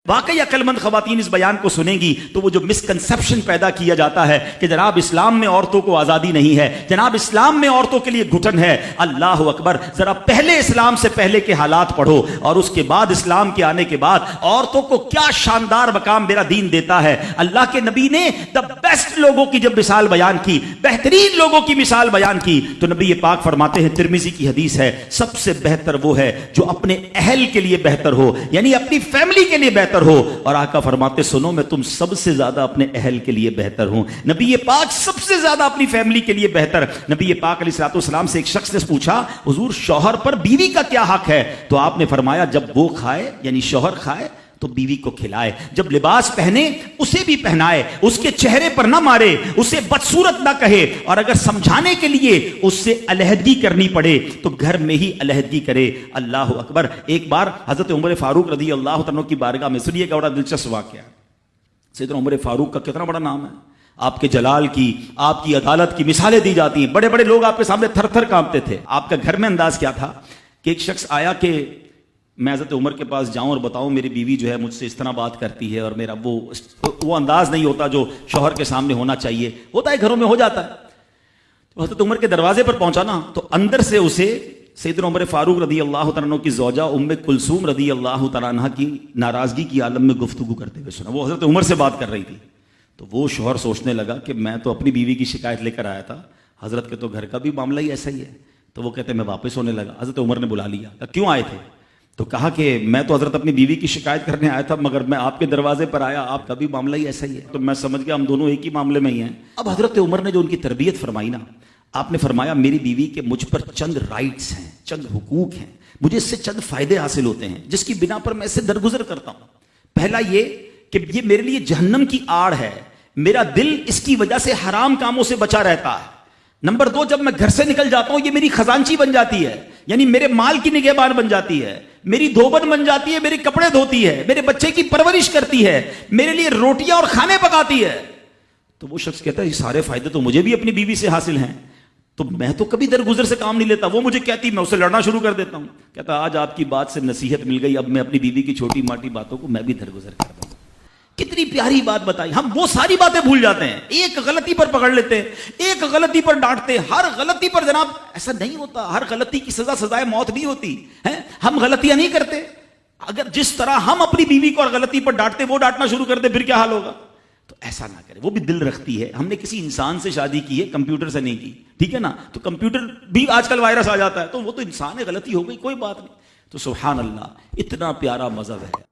واقعی عقل مند خواتین اس بیان کو سنیں گی تو وہ جو مسکنسپشن پیدا کیا جاتا ہے کہ جناب اسلام میں عورتوں کو آزادی نہیں ہے، جناب اسلام میں عورتوں کے لیے گھٹن ہے، اللہ اکبر، ذرا پہلے اسلام سے پہلے کے حالات پڑھو اور اس کے بعد اسلام کے آنے کے بعد عورتوں کو کیا شاندار مقام میرا دین دیتا ہے۔ اللہ کے نبی نے دا بیسٹ لوگوں کی جب مثال بیان کی، بہترین لوگوں کی مثال بیان کی، تو نبی پاک فرماتے ہیں، ترمذی کی حدیث ہے، سب سے بہتر وہ ہے جو اپنے اہل کے لیے بہتر ہو، یعنی اپنی فیملی کے لیے بہتر ہو۔ اور آقا فرماتے سنو میں تم سب سے زیادہ اپنے اہل کے لیے بہتر ہوں۔ نبی پاک سب سے زیادہ اپنی فیملی کے لیے بہتر۔ نبی پاک علیہ الصلوۃ والسلام سے ایک شخص نے پوچھا، حضور شوہر پر بیوی کا کیا حق ہے؟ تو آپ نے فرمایا جب وہ کھائے یعنی شوہر کھائے تو بیوی کو کھلائے، جب لباس پہنے اسے بھی پہنائے، اس کے چہرے پر نہ مارے، اسے بدصورت نہ کہے، اور اگر سمجھانے کے لیے اس سے علیحدگی کرنی پڑے تو گھر میں ہی علیحدگی کرے۔ اللہ اکبر۔ ایک بار حضرت عمر فاروق رضی اللہ عنہ کی بارگاہ میں، سنیے گا، بڑا دلچسپ واقعہ۔ سیدنا عمر فاروق کا کتنا بڑا نام ہے، آپ کے جلال کی، آپ کی عدالت کی مثالیں دی جاتی ہیں، بڑے بڑے لوگ آپ کے سامنے تھر تھر کانپتے تھے۔ آپ کا گھر میں انداز کیا تھا کہ ایک شخص آیا کہ میں حضرت عمر کے پاس جاؤں اور بتاؤں میری بیوی جو ہے مجھ سے اس طرح بات کرتی ہے، اور میرا وہ انداز نہیں ہوتا جو شوہر کے سامنے ہونا چاہیے، ہوتا ہے گھروں میں، ہو جاتا ہے۔ تو حضرت عمر کے دروازے پر پہنچا نا، تو اندر سے اسے سیدنا عمر فاروق رضی اللہ تعالیٰ عنہ کی زوجہ ام کلثوم رضی اللہ تعالیٰ عنہ کی ناراضگی کی عالم میں گفتگو کرتے ہوئے سنا۔ وہ حضرت عمر سے بات کر رہی تھی، تو وہ شوہر سوچنے لگا کہ میں تو اپنی بیوی کی شکایت لے کر آیا تھا، حضرت کے تو گھر کا بھی معاملہ ہی ایسا ہی ہے۔ تو وہ کہتے میں واپس ہونے لگا۔ حضرت عمر نے بلا لیا، کیوں آئے تھے؟ تو کہا کہ میں تو حضرت اپنی بیوی کی شکایت کرنے آیا تھا، مگر میں آپ کے دروازے پر آیا، آپ کا بھی معاملہ ہی ایسا ہی ہے، تو میں سمجھ گیا ہم دونوں ایک ہی معاملے میں ہی ہیں۔ اب حضرت عمر نے جو ان کی تربیت فرمائی نا، آپ نے فرمایا میری بیوی کے مجھ پر چند رائٹس ہیں، چند حقوق ہیں، مجھے اس سے چند فائدے حاصل ہوتے ہیں جس کی بنا پر میں اس سے درگزر کرتا ہوں۔ پہلا یہ کہ یہ میرے لیے جہنم کی آڑ ہے، میرا دل اس کی وجہ سے حرام کاموں سے بچا رہتا ہے۔ نمبر دو، جب میں گھر سے نکل جاتا ہوں یہ میری خزانچی بن جاتی ہے، یعنی میرے مال کی نگہبان بن جاتی ہے، میری دھوبن بن جاتی ہے، میرے کپڑے دھوتی ہے، میرے بچے کی پرورش کرتی ہے، میرے لیے روٹیاں اور کھانے پکاتی ہے۔ تو وہ شخص کہتا ہے یہ سارے فائدے تو مجھے بھی اپنی بیوی سے حاصل ہیں، تو میں تو کبھی درگزر سے کام نہیں لیتا، وہ مجھے کہتی میں اسے لڑنا شروع کر دیتا ہوں۔ کہتا آج آپ کی بات سے نصیحت مل گئی، اب میں اپنی بیوی کی چھوٹی ماٹی باتوں کو میں بھی درگزر کرتا ہوں۔ کتنی پیاری بات بتائی، ہم وہ ساری باتیں بھول جاتے ہیں، ایک غلطی پر پکڑ لیتے ہیں، ایک غلطی پر ڈانٹتے ہیں۔ ہر غلطی پر جناب ایسا نہیں ہوتا، ہر غلطی کی سزا سزائے موت نہیں ہوتی ہے، ہم غلطیاں نہیں کرتے۔ اگر جس طرح ہم اپنی بیوی کو اور غلطی پر ڈانٹتے وہ ڈانٹنا شروع کر دے پھر کیا حال ہوگا؟ تو ایسا نہ کرے، وہ بھی دل رکھتی ہے۔ ہم نے کسی انسان سے شادی کی ہے، کمپیوٹر سے نہیں کی، ٹھیک ہے نا؟ تو کمپیوٹر بھی آج کل وائرس آ جاتا ہے، تو وہ تو انسان ہے، غلطی ہو گئی، کوئی بات نہیں۔ تو سبحان اللہ، اتنا پیارا مذہب ہے۔